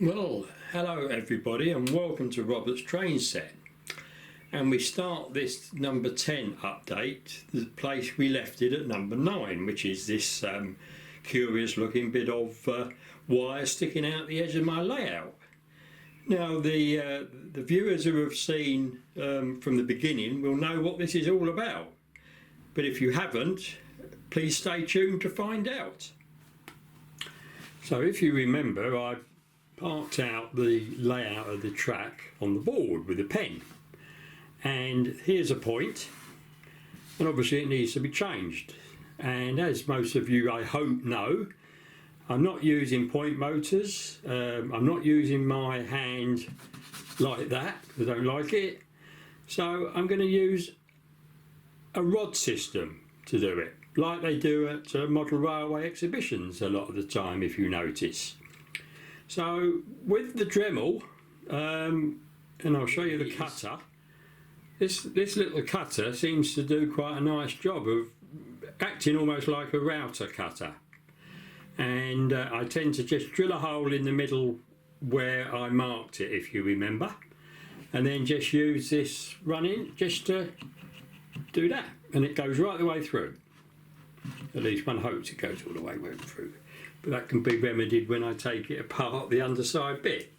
Well, hello everybody and welcome to Robert's Train Set. And we start this number 10 update, the place we left it at number 9, which is this curious looking bit of wire sticking out the edge of my layout. Now the viewers who have seen from the beginning will know what this is all about. But if you haven't, please stay tuned to find out. So if you remember, I've marked out the layout of the track on the board with a pen, and here's a point, and obviously it needs to be changed. And as most of you I hope know, I'm not using point motors. I'm not using my hand like that because I don't like it, so I'm going to use a rod system to do it, like they do at model railway exhibitions a lot of the time, if you notice. So with the Dremel, and I'll show you the cutter, this little cutter seems to do quite a nice job of acting almost like a router cutter. And I tend to just drill a hole in the middle where I marked it, if you remember, and then just use this running just to do that, and it goes right the way through. At least one hopes it goes all the way through. But that can be remedied when I take it apart, the underside bit.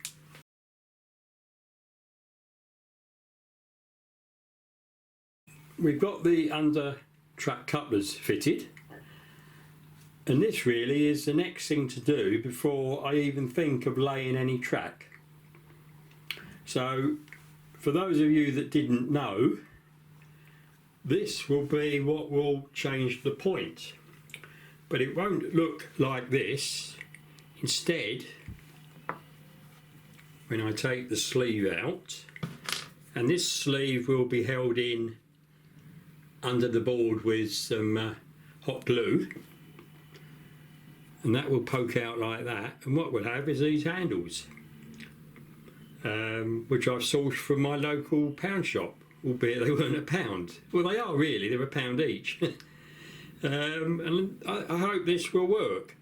We've got the under-track couplers fitted, and this really is the next thing to do before I even think of laying any track. So for those of you that didn't know, this will be what will change the point. But it won't look like this. Instead, when I take the sleeve out, and this sleeve will be held in under the board with some hot glue, and that will poke out like that, and what we'll have is these handles, which I've sourced from my local pound shop, albeit they weren't a pound. Well, they are really, they're £1 each. And I hope this will work.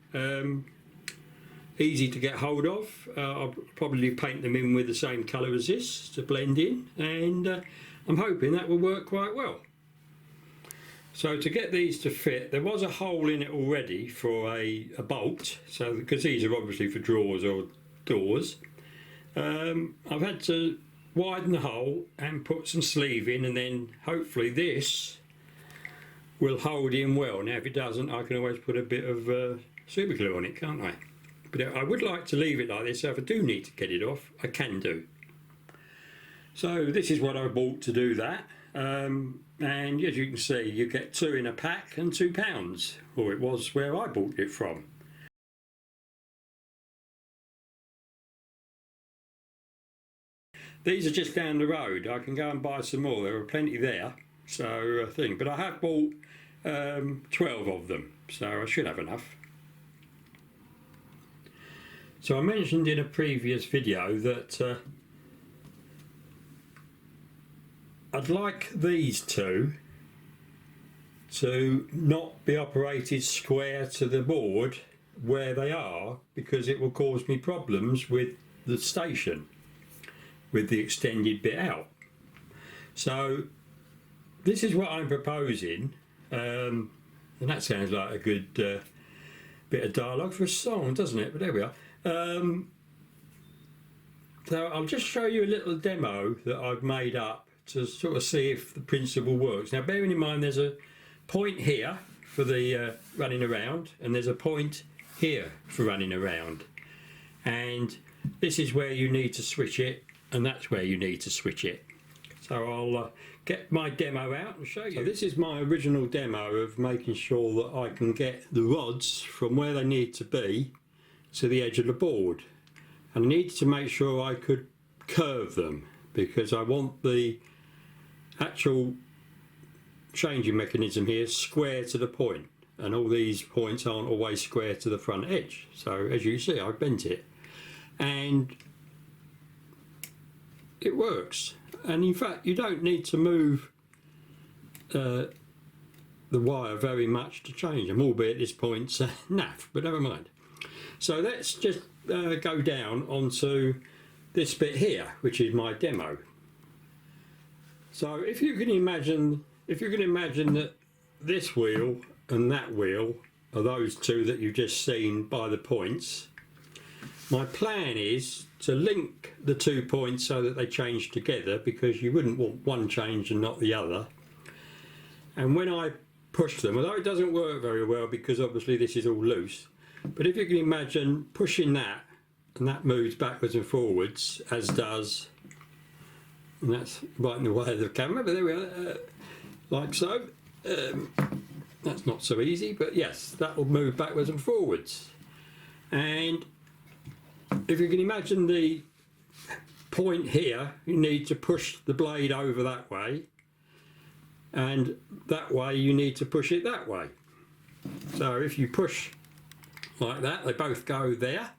Easy to get hold of. I'll probably paint them in with the same colour as this to blend in, and I'm hoping that will work quite well. So to get these to fit, there was a hole in it already for a bolt, so because these are obviously for drawers or doors. I've had to widen the hole and put some sleeve in, and then hopefully this will hold in well. Now if it doesn't, I can always put a bit of super glue on it, can't I? But I would like to leave it like this, so if I do need to get it off, I can do. So this is what I bought to do that, and as you can see, you get 2 in a pack and £2, or it was where I bought it from. These are just down the road. I can go and buy some more. There are plenty there, so but I have bought 12 of them, so I should have enough. So I mentioned in a previous video that I'd like these two to not be operated square to the board where they are, because it will cause me problems with the station, with the extended bit out. So this is what I'm proposing, and that sounds like a good bit of dialogue for a song, doesn't it? But there we are. So I'll just show you a little demo that I've made up to sort of see if the principle works. Now bearing in mind there's a point here for the running around, and there's a point here for running around, and this is where you need to switch it, and that's where you need to switch it. So I'll get my demo out and show you. So this is my original demo of making sure that I can get the rods from where they need to be to the edge of the board, and I needed to make sure I could curve them because I want the actual changing mechanism here square to the point, and all these points aren't always square to the front edge. So as you see, I've bent it and it works. And in fact, you don't need to move the wire very much to change them, albeit this point's naff, but never mind. So let's just go down onto this bit here, which is my demo. So if you can imagine that this wheel and that wheel are those two that you've just seen by the points, my plan is to link the 2 points so that they change together, because you wouldn't want one change and not the other. And when I push them, although it doesn't work very well because obviously this is all loose, but if you can imagine pushing that, and that moves backwards and forwards, as does, and that's right in the way of the camera, but there we are, like so. That's not so easy, but yes, that will move backwards and forwards. And if you can imagine the point here, you need to push the blade over that way, and that way you need to push it that way. So if you push like that, they both go there,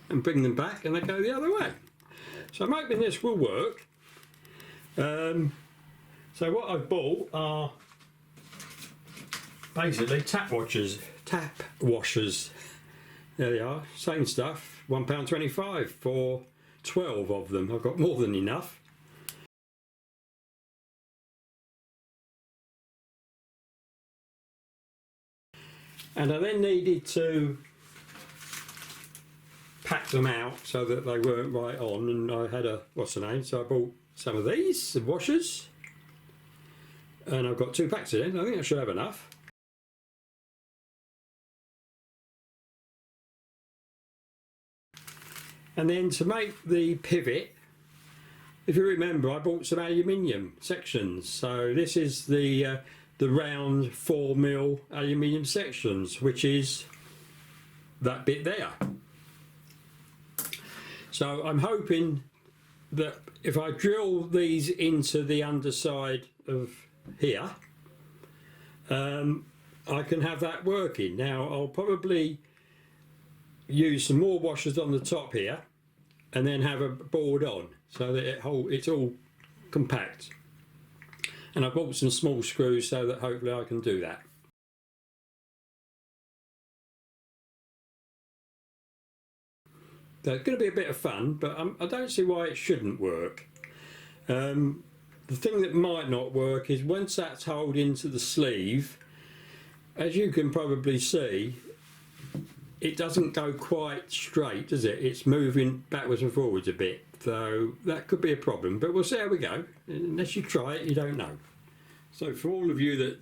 and bring them back, and they go the other way. So I'm hoping this will work. So what I've bought are basically tap washers. There they are, same stuff, £1.25 for 12 of them. I've got more than enough. And I then needed to pack them out so that they weren't right on, and I had a, what's the name, so I bought some of these, the washers, and I've got 2 packs of them. I think I should have enough. And then to make the pivot, if you remember, I bought some aluminium sections. So this is the round 4mm aluminium sections, which is that bit there. So I'm hoping that if I drill these into the underside of here, I can have that working. Now I'll probably use some more washers on the top here, and then have a board on so that it's all compact. And I bought some small screws so that hopefully I can do that. So it's going to be a bit of fun, but I don't see why it shouldn't work. The thing that might not work is once that's holed into the sleeve, as you can probably see, it doesn't go quite straight, does it? It's moving backwards and forwards a bit, so that could be a problem, but we'll see how we go. Unless you try it, you don't know. So for all of you that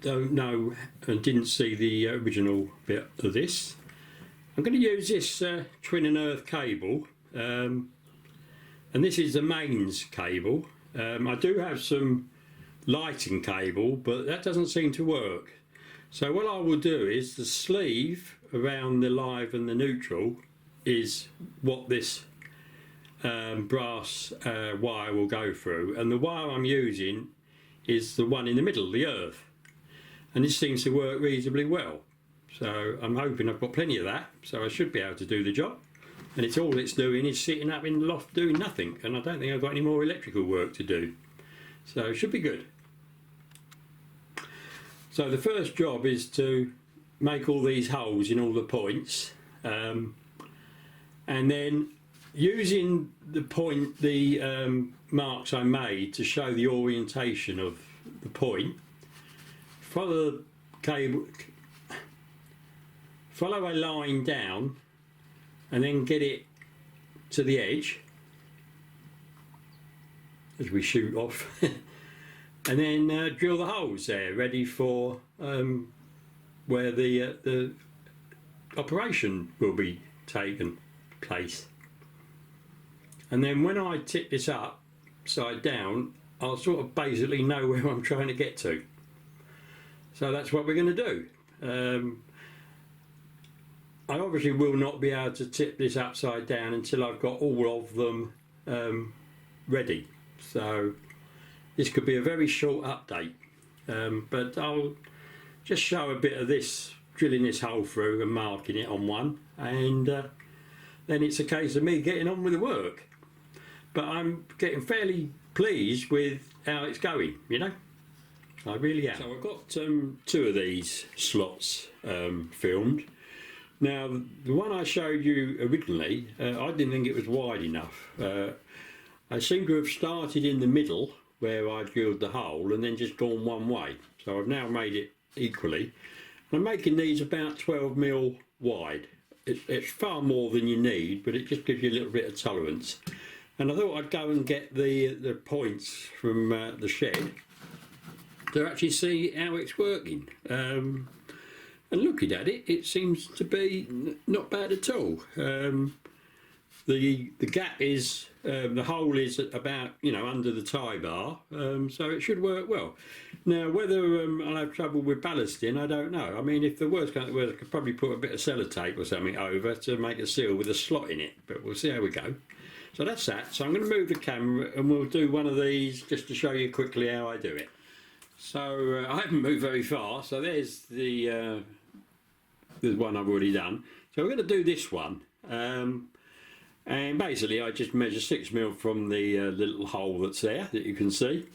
don't know and didn't see the original bit of this, I'm going to use this twin and earth cable, and this is the mains cable. I do have some lighting cable, but that doesn't seem to work. So what I will do is the sleeve around the live and the neutral is what this brass wire will go through, and the wire I'm using is the one in the middle, the earth, and this seems to work reasonably well. So I'm hoping I've got plenty of that, so I should be able to do the job. And it's all it's doing is sitting up in the loft doing nothing, and I don't think I've got any more electrical work to do, so it should be good. So the first job is to make all these holes in all the points, and then using the marks I made to show the orientation of the point, follow the cable, follow a line down, and then get it to the edge as we shoot off, and then drill the holes there, ready for where the operation will be taken place. And then when I tip this upside down, I'll sort of basically know where I'm trying to get to. So that's what we're going to do. I obviously will not be able to tip this upside down until I've got all of them ready. So this could be a very short update, but I'll just show a bit of this, drilling this hole through and marking it on one, and then it's a case of me getting on with the work. But I'm getting fairly pleased with how it's going, you know. I really am. So I've got 2 of these slots filmed. Now the one I showed you originally, I didn't think it was wide enough. I seem to have started in the middle where I drilled the hole and then just gone one way. So I've now made it equally. I'm making these about 12mm wide. It's far more than you need, but it just gives you a little bit of tolerance. And I thought I'd go and get the points from the shed to actually see how it's working. And looking at it, it seems to be not bad at all. The gap is, the hole is about, under the tie bar, so it should work well. Now, whether I'll have trouble with ballasting, I don't know. I mean, if the worst comes to worst, I could probably put a bit of sellotape or something over to make a seal with a slot in it, but we'll see how we go. So that's that. So I'm going to move the camera and we'll do one of these just to show you quickly how I do it. So I haven't moved very far, so there's the one I've already done. So we're going to do this one. And basically I just measure 6mm from the little hole that's there that you can see,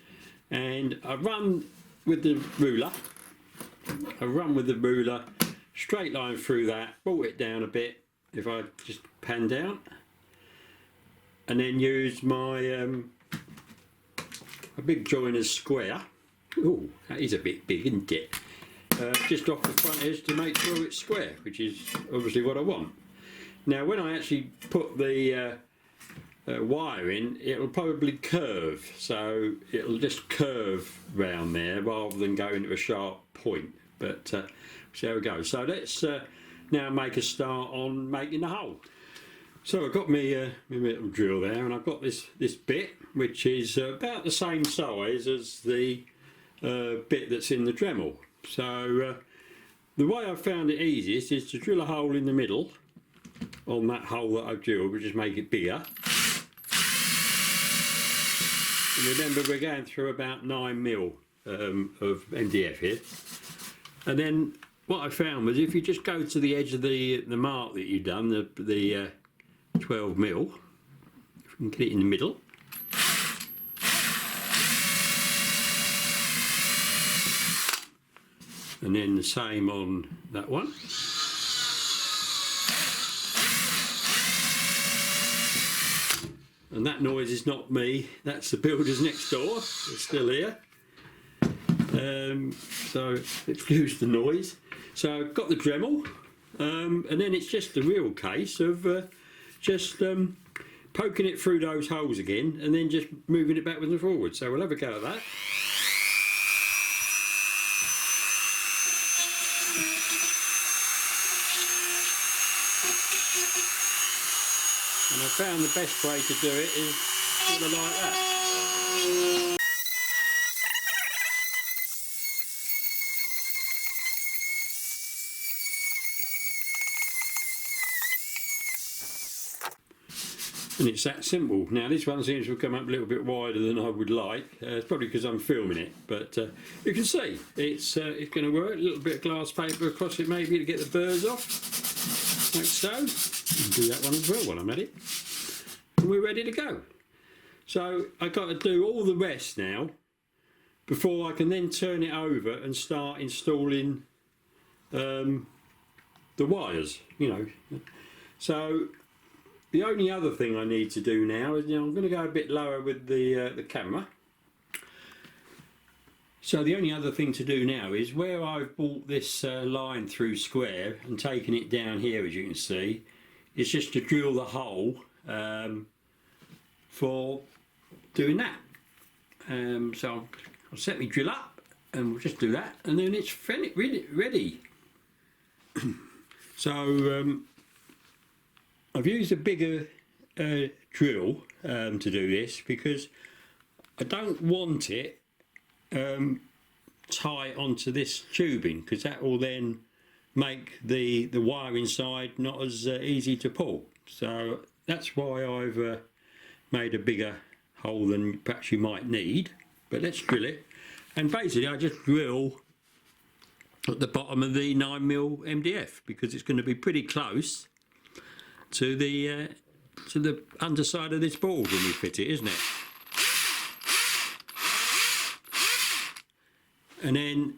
and I run with the ruler. Straight line through that, brought it down a bit if I just pan down, and then use my a big joiner's square. Oh, that is a bit big, isn't it? Just off the front edge to make sure it's square, which is obviously what I want. Now when I actually put the wire in, it'll probably curve, so it'll just curve round there rather than go into a sharp point, but see how it goes. So let's now make a start on making the hole. So I've got my little drill there, and I've got this bit which is about the same size as the bit that's in the Dremel. So the way I've found it easiest is to drill a hole in the middle on that hole that I've drilled, we'll just make it bigger. And remember, we're going through about 9mm of MDF here. And then what I found was if you just go to the edge of the mark that you've done, the 12mm, if we can get it in the middle. And then the same on that one. And that noise is not me, that's the builders next door, they're still here. So excuse the noise. So I've got the Dremel, and then it's just a real case of just poking it through those holes again and then just moving it backwards and forwards. So we'll have a go at that. And I found the best way to do it is sort of like that. And it's that simple. Now this one seems to have come up a little bit wider than I would like. It's probably because I'm filming it, but you can see it's going to work. A little bit of glass paper across it maybe to get the burrs off, like so. And do that one as well while I'm at it. And we're ready to go. So I've got to do all the rest now before I can then turn it over and start installing the wires, So the only other thing I need to do now is, I'm going to go a bit lower with the camera. So the only other thing to do now is where I've brought this line through square and taken it down here, as you can see, is just to drill the hole for doing that. So I'll set my drill up and we'll just do that, and then it's ready. So I've used a bigger drill to do this because I don't want it tight onto this tubing, because that will then make the wire inside not as easy to pull. So that's why I've made a bigger hole than perhaps you might need. But let's drill it, and basically I just drill at the bottom of the 9mm MDF because it's going to be pretty close to the underside of this board when we fit it, isn't it? And then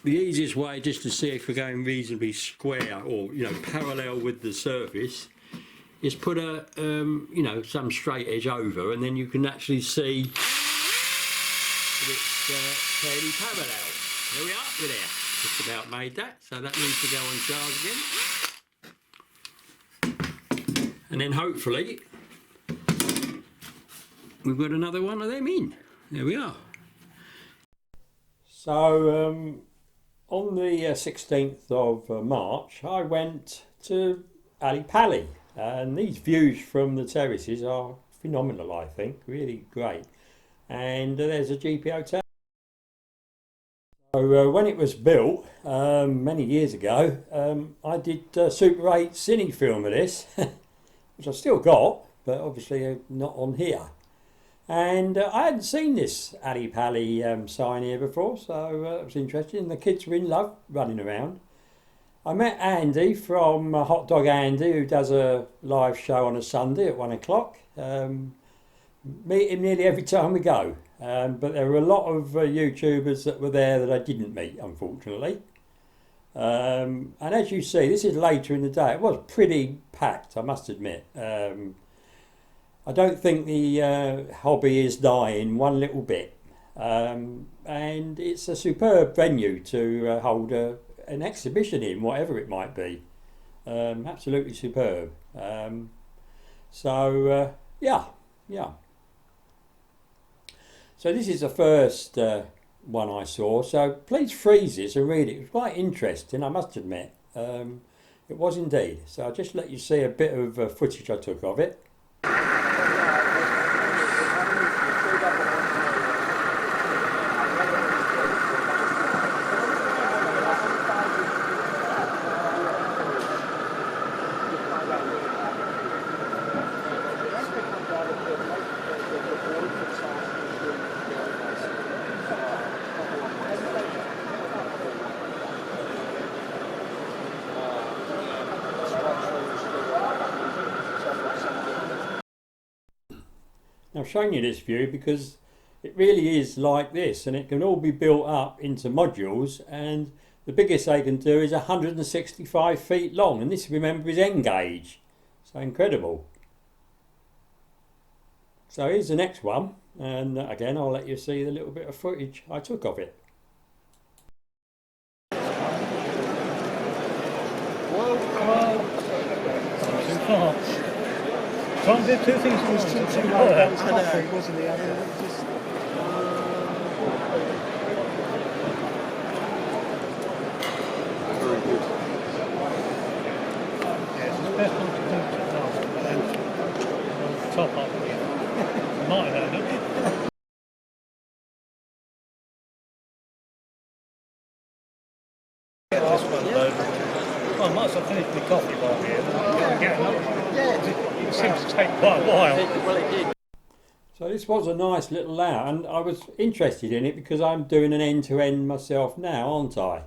the easiest way, just to see if we're going reasonably square or parallel with the surface, is put a some straight edge over, and then you can actually see that it's fairly parallel. There we are, we're there. Just about made that, so that needs to go on charge again. And then hopefully we've got another one of them in. There we are. So on the 16th of March, I went to Ali Pali, and these views from the terraces are phenomenal, I think, really great. And there's a GPO tower. So when it was built many years ago, I did Super 8 cine film of this, which I've still got, but obviously not on here. And I hadn't seen this Ali Pali sign here before, so it was interesting. The kids were in love running around. I met Andy from Hot Dog Andy, who does a live show on a Sunday at 1 o'clock. Meet him nearly every time we go. But there were a lot of YouTubers that were there that I didn't meet, unfortunately. And as you see, this is later in the day. It was pretty packed, I must admit. I don't think the hobby is dying one little bit. And it's a superb venue to hold an exhibition in, whatever it might be. Absolutely superb. Yeah. So this is the first one I saw, so please freeze this and read it. It was quite interesting, I must admit. It was indeed. So I'll just let you see a bit of footage I took of it. I've shown you this view because it really is like this, and it can all be built up into modules, and the biggest they can do is 165 feet long, and this, remember, is N gauge, so incredible. So here's the next one, and again I'll let you see the little bit of footage I took of it. Can't do two things at once. Too low. That was halfway, wasn't the other? Very good. Yes, it's best not to do it last, but then top up again. Might have done it. Get this one loaded. Well, I might as well finish my coffee while here. Get another one. It seems to take quite a while. So this was a nice little layout, and I was interested in it because I'm doing an end-to-end myself now, aren't I?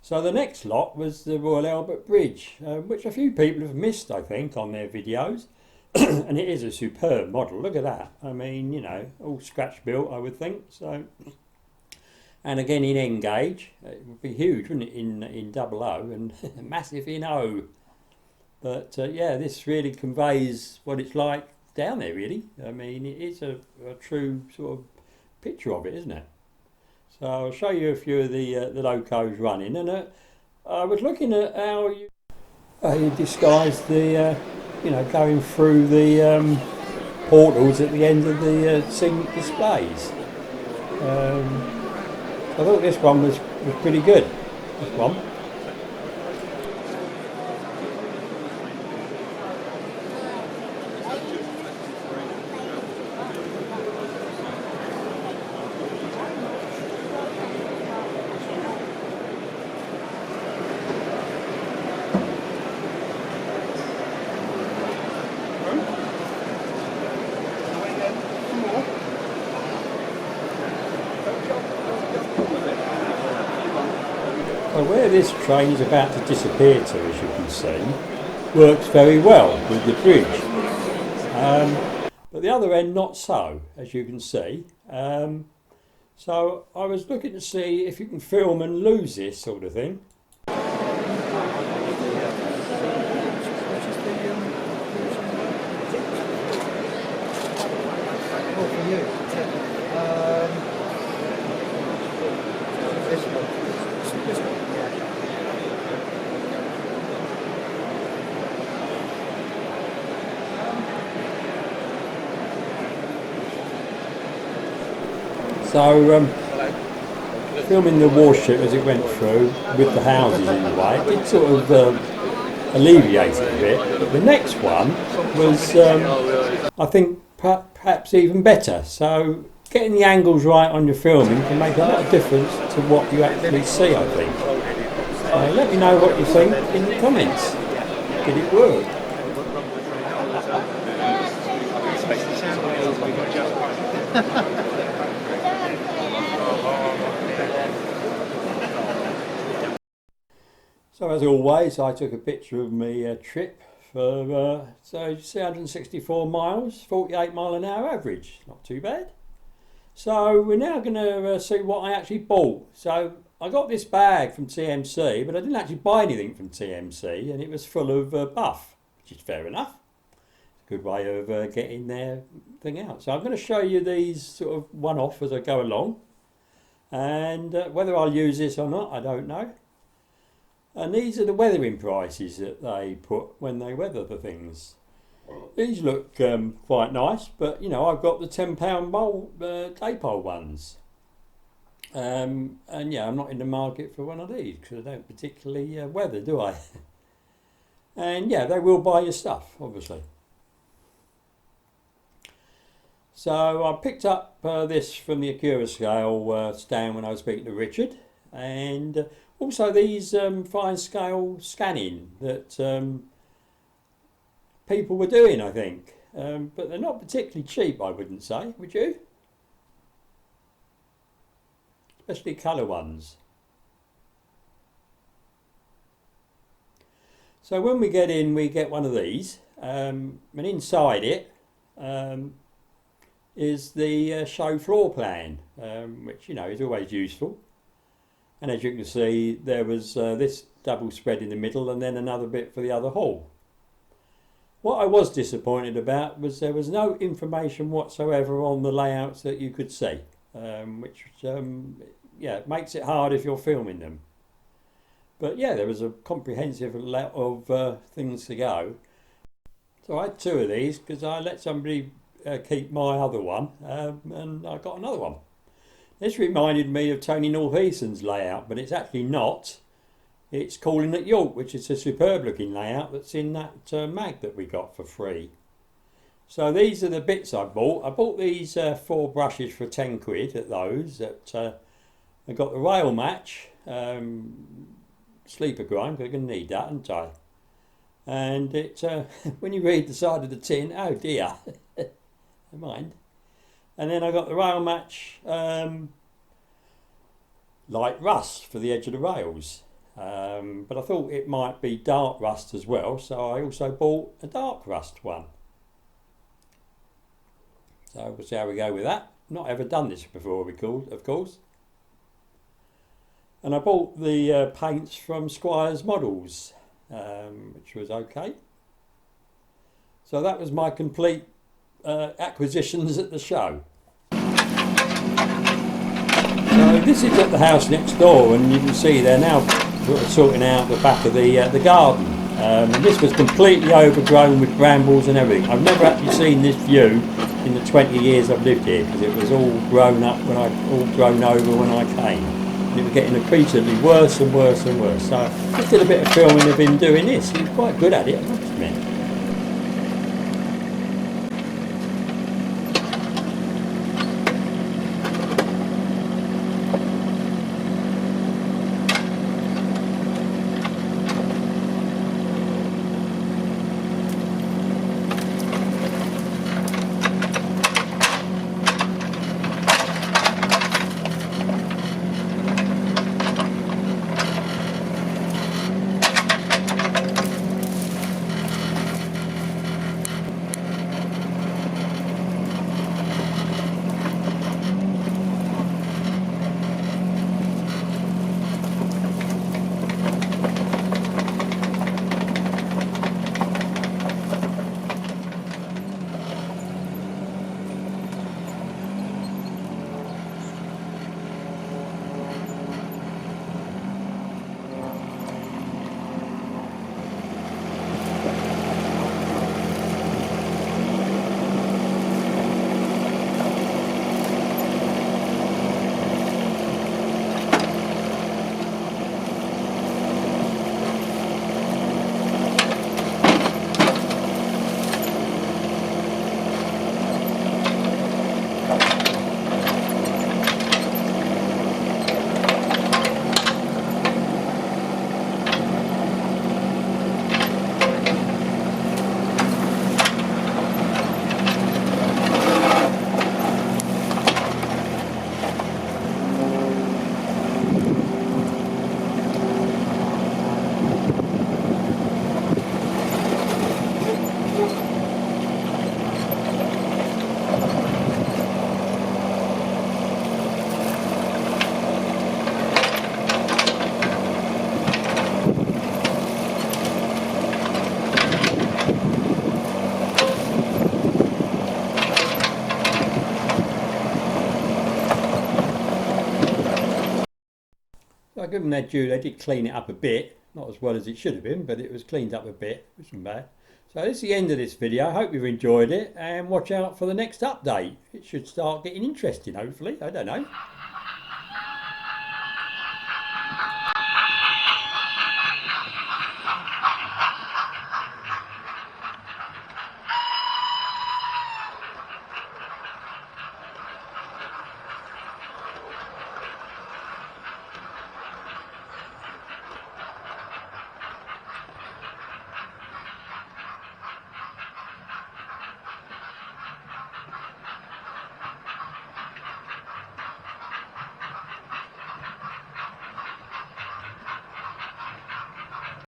So the next lot was the Royal Albert Bridge, which a few people have missed, I think, on their videos. And it is a superb model. Look at that. I mean, all scratch built, I would think. So, and again in N gauge, it would be huge, wouldn't it, in double O, and massive in O. But yeah, this really conveys what it's like down there, really. I mean, it is a true sort of picture of it, isn't it? So I'll show you a few of the locos running, and I was looking at how you disguise the, going through the portals at the end of the scenic displays. I thought this one was pretty good. This one. So where this train is about to disappear to, as you can see, works very well with the bridge. But the other end not so, as you can see. So I was looking to see if you can film and lose this sort of thing. Oh, for you. This one. This one. So filming the warship as it went through with the houses in the way, it did sort of alleviate it a bit. But the next one was, I think, perhaps even better. So getting the angles right on your filming can make a lot of difference to what you actually see, I think. Let me know what you think in the comments. Did it work? So as always, I took a picture of my trip for, so 164 miles, 48 mile an hour average, not too bad. So we're now going to see what I actually bought. So I got this bag from TMC, but I didn't actually buy anything from TMC, and it was full of buff, which is fair enough. It's a good way of getting their thing out. So I'm going to show you these sort of one-off as I go along, and whether I'll use this or not, I don't know. And these are the weathering prices that they put when they weather the things. These look quite nice, but you know, I've got the £10 bowl daypole ones. And yeah, I'm not in the market for one of these because I don't particularly weather, do I? And yeah, they will buy your stuff, obviously. So I picked up this from the Acura scale stand when I was speaking to Richard, and also these fine scale scanning that people were doing, I think, but they're not particularly cheap, I wouldn't say, would you? Especially colour ones. So when we get in, we get one of these, and inside it is the show floor plan, which, you know, is always useful. And as you can see, there was this double spread in the middle and then another bit for the other hall. What I was disappointed about was there was no information whatsoever on the layouts that you could see, which yeah, makes it hard if you're filming them. But yeah, there was a comprehensive lot of things to go. So I had two of these because I let somebody keep my other one, and I got another one. This reminded me of Tony Northeastern's layout, but it's actually not. It's Calling at York, which is a superb looking layout that's in that mag that we got for free. So these are the bits I bought. I bought these 4 brushes for 10 quid at those. I got the rail match, sleeper grind, because I'm going to need that, aren't I? And it, when you read the side of the tin, oh dear, never mind. And then I got the rail match light rust for the edge of the rails, but I thought it might be dark rust as well, so I also bought a dark rust one. So we'll see how we go with that. Not ever done this before, of course. And I bought the paints from Squire's Models, which was okay. So that was my complete acquisitions at the show. So this is at the house next door, and you can see they're now sorting out the back of the garden. And this was completely overgrown with brambles and everything. I've never actually seen this view in the 20 years I've lived here, because it was all grown up all grown over when I came. And it was getting increasingly worse and worse and worse. So I just did a bit of filming of him doing this. He was quite good at it, I must admit. So I give them their due. They did clean it up a bit, not as well as it should have been, but it was cleaned up a bit, which wasn't bad. So this is the end of this video. I hope you've enjoyed it, and watch out for the next update. It should start getting interesting, hopefully. I don't know.